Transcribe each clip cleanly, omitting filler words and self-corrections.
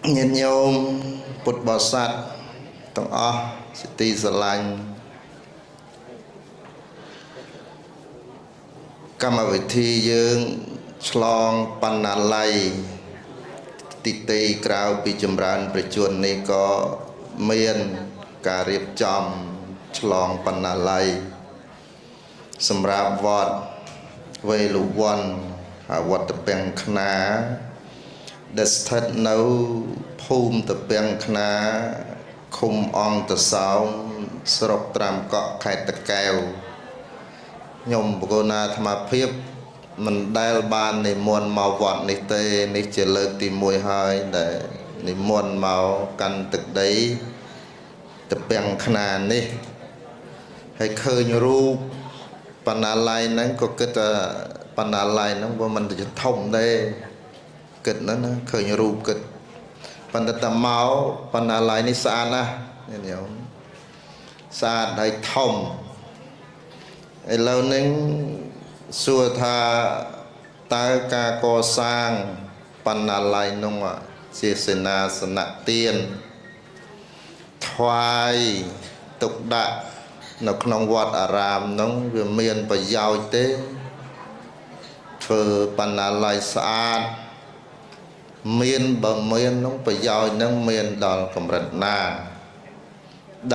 ញាតិញោមពុទ្ធបរិស័ទទាំងអស់ជាទីស្រឡាញ់កម្មវិធីយើងឆ្លងបណ្ណាល័យទីទីក្រៅពីចម្រើនប្រជជននេះក៏មានការរៀបចំឆ្លងបណ្ណាល័យសម្រាប់វត្តវេលវ័នវត្តពាំងខ្នាដែលស្ថិតនៅភូមិតពាំងខ្នាឃុំអង្គតសោមស្រុកត្រាំកក់ខេត្តតាកែវខ្ញុំបកណាអាត្មាភាពមិនដែលបាននិមន្តមកវត្តនេះទេនេះជាលើកទី1ហើយដែលនិមន្តមកកាន់ទឹកដីតពាំងខ្នានេះហើយឃើញរូបបណ្ណាល័យហ្នឹងក៏គិតថាបណ្ណាល័យហ្នឹងវាមិនទៅធំទេគិតហ្នឹងណាឃើញរូបគិតប៉ុន្តែតែមកបណ្ណាល័យនេះស្អាតណាស់ញោមស្អាតហើយធំឥឡូវនេះសួរថាតើការកសាងបណ្ណាល័យនោះជាសេនាសនៈទានថ្វាយទុកដាក់នៅក្នុងវត្តអារាមនោះវាមានប្រយោជន៍ទេធ្វើបណ្ណាល័យស្អាតមានបើមាននោះប្រយោជន៍នឹងមានដល់កម្រិតណា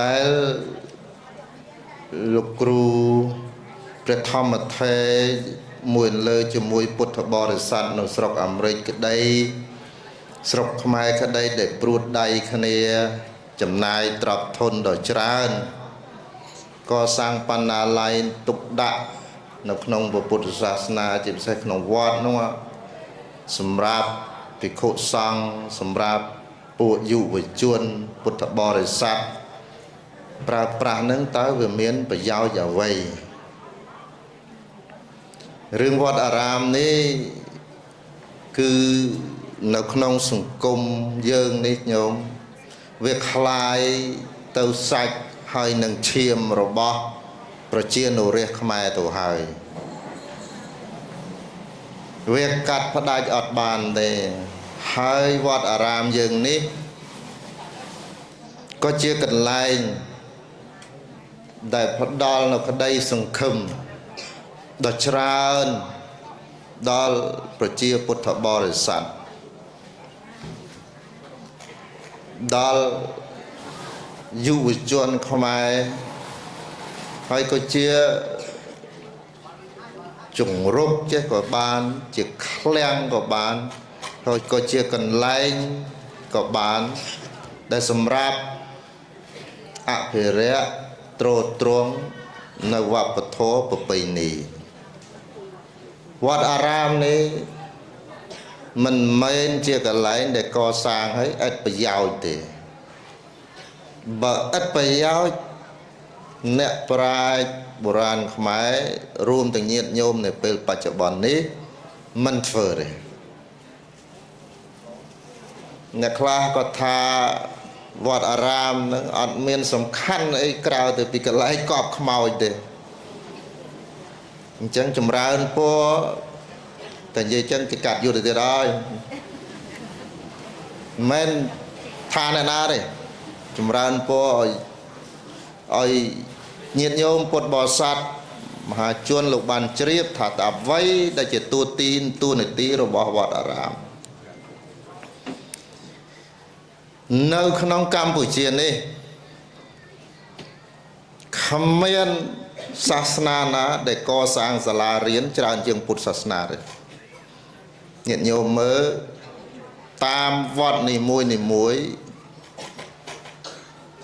ដែលលោកគ្រូព្រះធម្មថេរមួយលើជាមួយពុទ្ធបរិស័ទនៅស្រុកអាមេរិកក្តីស្រុកខ្មែរក្តីដែលព្រួតដៃគ្នាចំណាយទ្រព្យធនដ៏ច្រើនក៏សាងបណ្ណាល័យទុកដាក់នៅក្នុងពុទ្ធសាសនាជាពិសេសក្នុងវត្តនោះសម្រាប់ភិក្ខុសង្ឃសម្រាប់ពួកយុវជនពុទ្ធបរិស័ទប្រើប្រាស់នឹងតើវាមានប្រយោជន៍អ្វីរឿងវត្តអារាមនេះគឺនៅក្នុងសង្គមយើងនេះញោមវាคล้ายទៅសាច់ហើយនឹងឈាមរបស់ប្រជានុរាស្ត្រខ្មែរទៅហើយវាកាត់ផ្ដាច់អត់បានទេហើយវត្តអារាមយើងនេះក៏ជាកន្លែងដែលផ្ដល់នៅក្តីសង្ឃឹមដ៏ច្រើនដល់ប្រជាពុទ្ធបរិស័ទដល់យុវជនខ្មែរហើយក៏ជាជង្រុកចេះក៏បានជាឃ្លាំងក៏បានហើយក៏ជាកន្លែងក៏បានដែលសម្រាប់អភិរក្សទ្រទ្រង់នៅវប្បធម៌ប្រពៃណីវត្តអារាមនេះមិនមែនជាកន្លែងដែលកសាងឲ្យឥតប្រយោជន៍ទេបើឥតប្រយោជន៍អ្នកប្រាជ្ញបុរាណខ្មែររួមទាំងញាតិញោមនៅពេលបច្ចុប្បន្ននេះមិនធ្វើទេអ្នកខ្លះក៏ថាវត្តអារាមនឹងអត់មានសំខាន់អីក្រៅទៅពីកន្លែងកប់ខ្មោចទេអញ្ចឹងចម្រើនពរតែនិយាយចឹងគេកាត់យូរទៅទៀតហើយមិនថាអ្នកណាទេចម្រើនពរឲ្យញាតិញោមពុទ្ធបរិស័ទមហាជនលោកបានជ្រាបថាអ្វីដែលជាតួនាទីរបស់វត្តអារាមនៅក្នុងកម្ពុជានេះគ្មានសាសនាណាដែលកសាងសាលារៀនច្រើនជាងពុទ្ធសាសនាទេញាតិញោមមើលតាមវត្តនីមួយ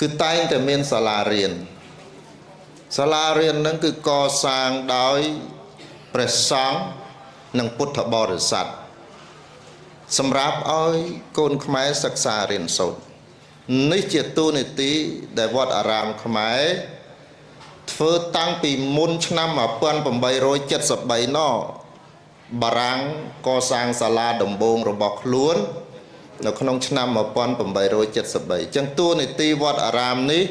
គឺតែងតែមានសាលារៀនហ្នឹងគឺកសាងដោយព្រះសង្ឃនិងពុទ្ធបរិស័ទសម្រាប់ឲ្យកូនខ្មែរសិក្សារៀនសូត្រនេះជាតួនាទីដែលវត្តអារាមខ្មែរធ្វើតាំងពីមុនឆ្នាំ1873ណបារាំងកសាងសាលាដំបូងរបស់ខ្លួននៅក្នុងឆ្នាំ1873អញ្ចឹងតួនាទីវត្តអារាមនេះ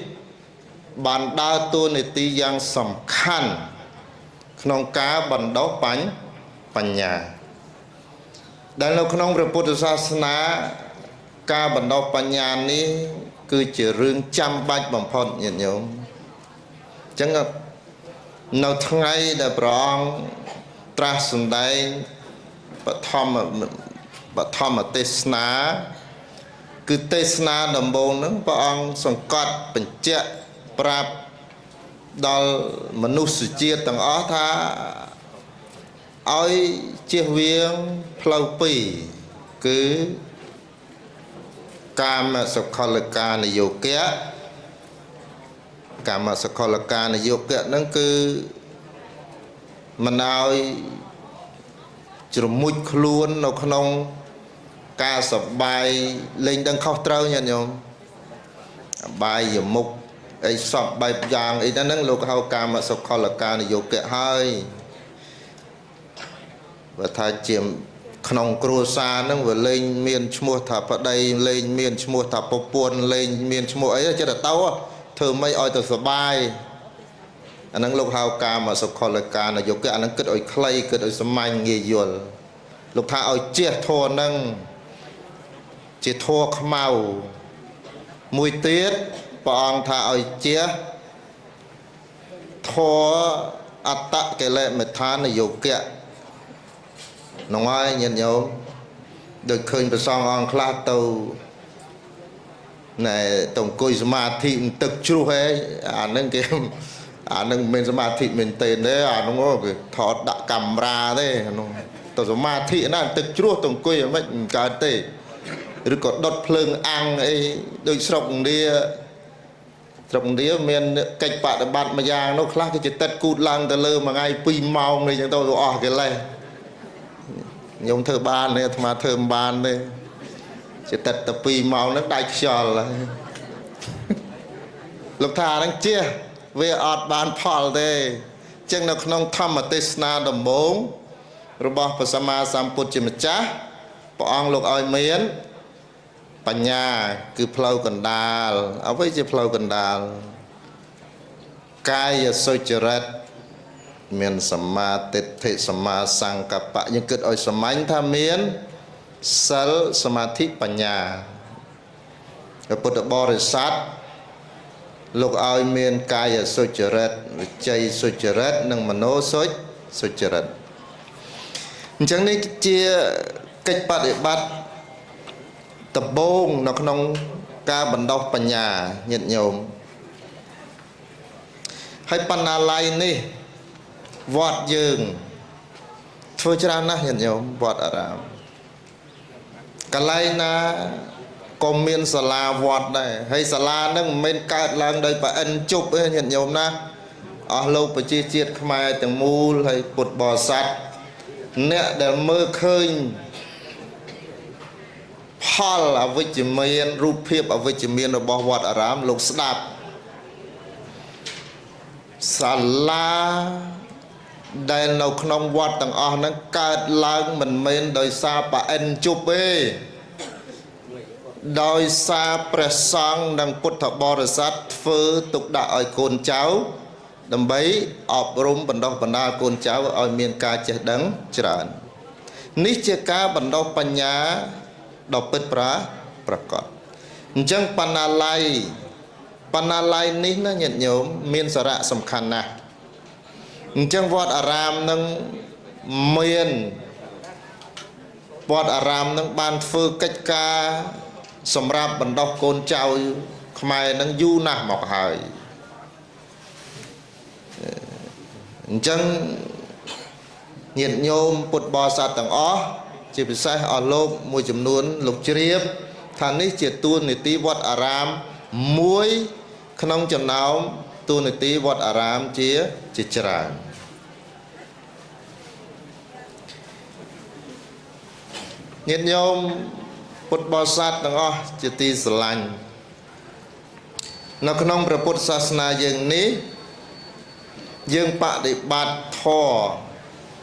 បានដើរតួនាទីយ៉ាងសំខាន់ក្នុងការបណ្ដុះបញ្ញាដែលនៅក្នុងព្រះពុទ្ធសាសនា ការបណ្ដុះបញ្ញានេះគឺជារឿងចាំបាច់បំផុតញាតិញោមអញ្ចឹងនៅថ្ងៃដែលព្រះអង្គត្រាស់សម្ដែងបឋមទេសនាគឺទេសនាដំបូងហ្នឹងព្រះអង្គសង្កត់បញ្ជាក់ប្រាប់ដល់មនុស្សជាតិទាំងអស់ថាឲ្យជៀសវាងផ្លូវពីរគឺកាមសុខលកានយោគៈកាមសុខលកានយោគៈហ្នឹងគឺមិនឲ្យជ្រមុជខ្លួននៅក្នុងការសបាយលេងដឹងខុសត្រូវញាតិញោមបាយយមុខអីសពបែបយ៉ាងអីហ្នឹងលោកហៅកាមសុខលកានយោគៈហើយបើថាជាក្នុងគ្រួសារហ្នឹងវាលេងមានឈ្មោះថាប្តីលេងមានឈ្មោះថាប្រពន្ធលេងមានឈ្មោះអីចិត្តទៅធ្វើម៉េចឲ្យទៅសុបាយអាហ្នឹងលោកហៅកាមសុខលកានយោគៈអាហ្នឹងគិតឲ្យខ្លីគិតឲ្យសាមញ្ញងាយយល់លោកថាឲ្យជះធម៌ហ្នឹងជាធម៌ខ្មៅមួយទៀតព្រះអង្គថាឲ្យជះធម៌អត្តកិលេសមេដ្ឋានយោគៈនោះហើយញាតិញោមដូចឃើញព្រះសង្ឃអង្គខ្លះទៅណែទៅអង្គុយសមាធិទឹកជ្រោះហេអាហ្នឹងគេអានឹងមិនសមាធិមែនទេអានោះគេថតដាក់កាមេរ៉ាទេអានោះទៅសមាធិណាទឹកជ្រោះទៅអង្គុយមិនកើតទេឬក៏ដុតភ្លើងអាំងអីដូចស្រុកឥណ្ឌាមានកិច្ចបដិបត្តិមួយយ៉ាងនោះខ្លះគេចិត្តគូតឡើងទៅលើមួយថ្ងៃ2ម៉ោងនេះចឹងទៅអស់កិលេសខ្ញុំធ្វើបានទេអាត្មាធ្វើមិនបានទេចិត្តតែ2ម៉ោងហ្នឹងដាច់ខ្យល់ហើយលោកថាហ្នឹងជះវាអត់បានផលទេចឹងនៅក្នុងធម្មទេសនាដំបូងរបស់ព្រះសម្មាសម្ពុទ្ធជាម្ចាស់ព្រះអង្គលោកឲ្យមានបញ្ញាគឺផ្លូវកណ្ដាលអ្វីជាផ្លូវកណ្ដាលកាយសុចរិតមានសមាទិដ្ឋិសមាសង្កប្បៈយើងគិតឲ្យសាមញ្ញថាមានសិលសមាធិបញ្ញាព្រះពុទ្ធបរិស័ទលោកឲ្យមានកាយសុចរិតវិច័យសុចរិតនិងមโนសុចរិតអញ្ចឹងនេះជាកិច្ចបដិបត្តិដំបូងនៅក្នុងការបណ្ដុះបញ្ញាញាតិញោមហើយបណ្ណាល័យនេះវត្តយើងធ្វើច្រើនណាស់ញាតិញោមវត្តអារាមកន្លែងណាក៏មានសាលាវត្តដែរហើយសាលាហ្នឹងមិនមែនកើតឡើងដោយប្រអិនជប់ទេញាតិញោមណាអស់លោកប្រជាជាតិខ្មែរទាំងមូលហើយពុទ្ធបរិស័ទអ្នកដែលមើលឃើញផលអវិជ្ជមានរូបភាពអវិជ្ជមានរបស់វត្តអារាមលោកស្ដាប់សាលាដែលនៅក្នុងវត្តទាំងអស់ហ្នឹងកើតឡើងមិនមែនដោយសារប្រអិនជប់ទេដោយសារព្រះសង្ឃនិងពុទ្ធបរិស័ទធ្វើទុកដាក់ឲ្យកូនចៅដើម្បីអប់រំបណ្ដុះបណ្ដាលកូនចៅឲ្យមានការចេះដឹងច្រើននេះជាការបណ្ដុះបញ្ញាដ៏ពិតប្រាកដអញ្ចឹងបណ្ណាល័យនេះណាញាតិញោមមានសារៈសំខាន់ណាស់អញ្ចឹងវត្តអារាមនឹងមានវត្តអារាមនឹងបានធ្វើកិច្ចការសម្រាប់បណ្ដុះកូនចៅខ្មែរនឹងយូរណាស់មកហើយអញ្ចឹងញាតិញោមពុទ្ធបរិស័ទទាំងអស់ជាពិសេសអស់លោកមួយចំនួនលោកជ្រាបថានេះជាទួលនីតិវត្តអារាមមួយក្នុងចំណោមទួលនីតិវត្តអារាមជាច្រើនញាតិញោមពុទ្ធបរិស័ទទាំងអស់ជាទីស្រឡាញ់នៅក្នុងព្រះពុទ្ធសាសនាយើងនេះយើងបដិបត្តិធម៌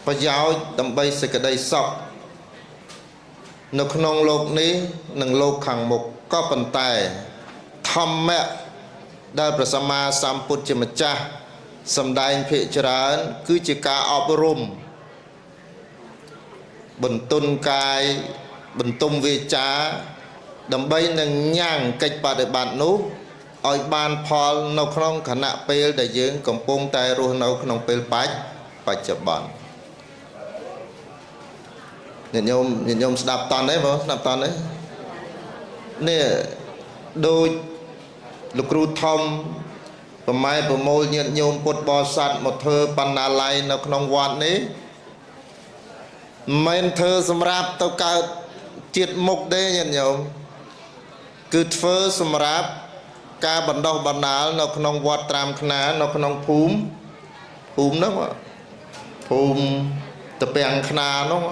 ប្រយោជន៍ដើម្បីសេចក្តីសុខនៅក្នុងលោកនេះនិងលោកខាងមុខក៏ប៉ុន្តែធម្មៈដែលព្រះសម្មាសម្ពុទ្ធជាម្ចាស់សម្ដែងភាគច្រើនគឺជាការអប់រំបន្ទុនកាយបន្ទុំវាចា ដើម្បីនឹងញ៉ាំងកិច្ចបដិបត្តិនោះឲ្យបានផលនៅក្នុងខណៈពេលដែលយើងកំពុងតែរស់នៅក្នុងពេលបច្ចុប្បន្នញាតិញោមស្ដាប់តន់ទេបងស្ដាប់តន់ទេនេះដូចលោកគ្រូធំប្រម៉ែប្រមូលញាតិញោមពុទ្ធបរិស័ទមកធ្វើបណ្ណាល័យនៅក្នុងវត្តនេះមិនធ្វើសម្រាប់ទៅកើតជាតិមុខទេញាតិញោមគឺធ្វើសម្រាប់ការបណ្ដុះបណ្ដាលនៅក្នុងវត្តត្រាំខ្នានៅក្នុងភូមិនោះភូមិតពាំងខ្នានោះ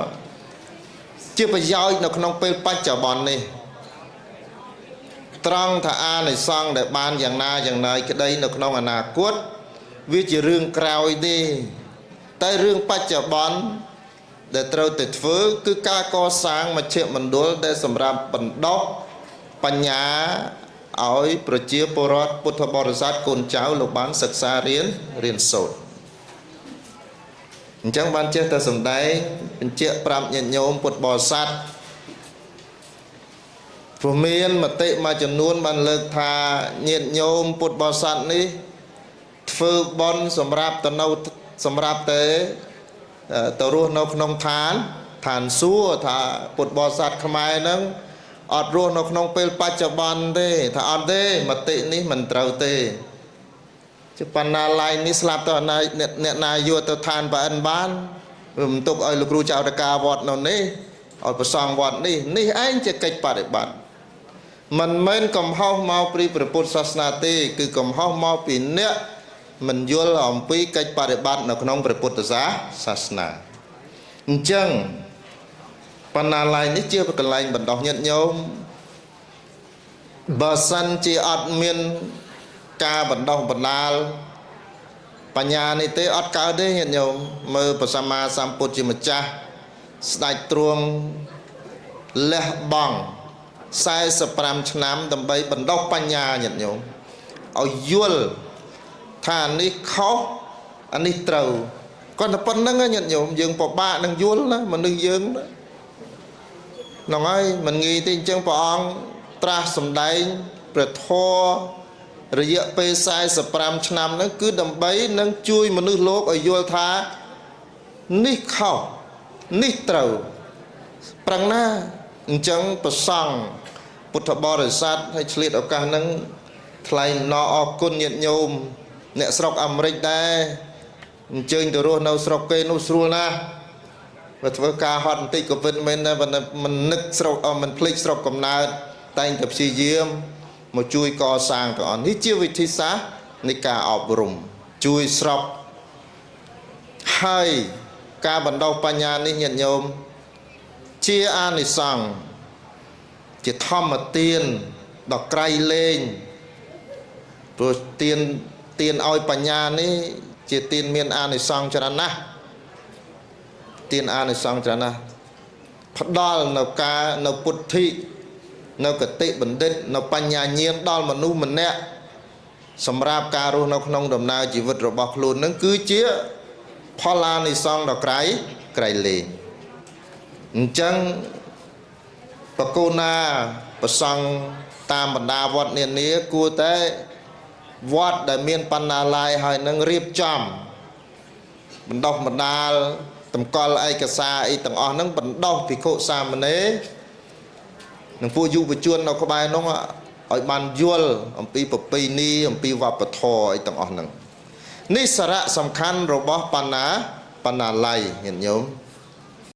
ជាប្រយោជន៍នៅក្នុងពេលបច្ចុប្បន្ននេះត្រង់ថាអានិសង្ឃដែលបានយ៉ាងណាយ៉ាងណាក្តីនៅក្នុងអនាគតវាជារឿងក្រោយទេតែរឿងបច្ចុប្បន្នដែលត្រូវតែធ្វើគឺការកសាងមជ្ឈមណ្ឌលដែលសម្រាប់បណ្ដុះបញ្ញាឲ្យប្រជាពលរដ្ឋពុទ្ធបរិស័ទកូនចៅលោកបានសិក្សារៀនសូត្រអញ្ចឹងបានចេះតែសំដែងបញ្ជាក់ប្រាប់ញាតិញោមពុទ្ធបរិស័ទព្រោះមានមតិមួយចំនួនបានលើកថាញាតិញោមពុទ្ធបរិស័ទនេះធ្វើបុណ្យសម្រាប់ទៅនៅសម្រាប់តែទៅរស់នៅក្នុងឋានសួគ៌ថាពុទ្ធបរិស័ទខ្មែរហ្នឹងអត់រស់នៅក្នុងពេលបច្ចុប្បន្នទេថាអត់ទេមតិនេះមិនត្រូវទេជាបណ្ណាល័យនេះស្លាប់ទៅអ្នកណាយកទៅឋានប្រអិនបានវាមិនទុកឲ្យលោកគ្រូចៅតកាវត្តនៅនេះឲ្យប្រសង់វត្តនេះឯងជាកិច្ចបដិបត្តិមិនមែនកំហុសមកពីព្រះពុទ្ធសាសនាទេគឺកំហុសមកពីអ្នកមិនយល់អំពីកិច្ចបដិបត្តិនៅក្នុងព្រះពុទ្ធសាសនាអញ្ចឹងបណ្ណាល័យនេះជាកន្លែងបណ្ដុះញាតិញោមបើសិនជាអត់មានការបណ្ដុះបណ្ដាលបញ្ញានេះទេអត់កើតទេញាតិញោមមើលព្រះសម្មាសម្ពុទ្ធជាម្ចាស់ស្ដេចទ្រង់លះបង់45ឆ្នាំដើម្បីបណ្ដុះបញ្ញាញាតិញោមឲ្យយល់ថានេះខុសអានេះត្រូវគាត់តែប៉ុណ្្នឹងញាតិញោមយើងពិបាកនឹងយល់ណាមនុស្សយើងណាហ្នឹងហើយមិនងាយទេអញ្ចឹងព្រះអង្គត្រាស់សម្ដែងព្រះធម៌រយៈពេល45ឆ្នាំហ្នឹងគឺដើម្បីនឹងជួយមនុស្សលោកឲ្យយល់ថានេះខុសនេះត្រូវប្រឹងណាអញ្ចឹងប្រសង់ពុទ្ធបរិស័ទឲ្យឆ្លៀតឱកាសហ្នឹងថ្លែងអំណរអគុណញាតិញោមអ្នកស្រុកអាមេរិកដែរអញ្ជើញទៅរស់នៅស្រុកគេនោះស្រួលណាស់បើធ្វើការហត់បន្តិចក៏វិតមែនដែរមិននឹកស្រុកមិនភ្លេចស្រុកកំណើតតែងតែព្យាយាមមកជួយកសាងទាំងអស់នេះជាវិធីសាស្ត្រនៃការអប់រំជួយស្រុកហើយការបណ្ដុះបញ្ញានេះញាតិញោមជាអានិសង្ឃជាធម្មទានដ៏ក្រៃលែងព្រោះទានឲ្យបញ្ញានេះជាទានមានអានិសង្ឃច្រើនណាស់ទានអានិសង្ឃច្រើនណាស់ផ្ដល់នៅពុទ្ធិនៅគតិបណ្ឌិតនៅបញ្ញាញាណដល់មនុស្សម្នាក់សម្រាប់ការរស់នៅក្នុងដំណើរជីវិតរបស់ខ្លួននឹងគឺជាផលអានិសង្ឃដ៏ក្រៃលែងអញ្ចឹងបកូណាប្រសង់តាមបណ្ដាវត្តនានាគួរតែវត្តដែលមានបណ្ណាល័យហើយនឹងរៀបចំបណ្ដុះបណ្ដាលតម្កល់ឯកសារអីទាំងអស់ហ្នឹងបណ្ដុះភិក្ខុសាមណេរនឹងពួកយុវជននៅក្បែរនោះឲ្យបានយល់អំពីប្រពៃណីអំពីវប្បធម៌អីទាំងអស់ហ្នឹងនេះសារៈសំខាន់របស់បណ្ណាល័យញាតិញោម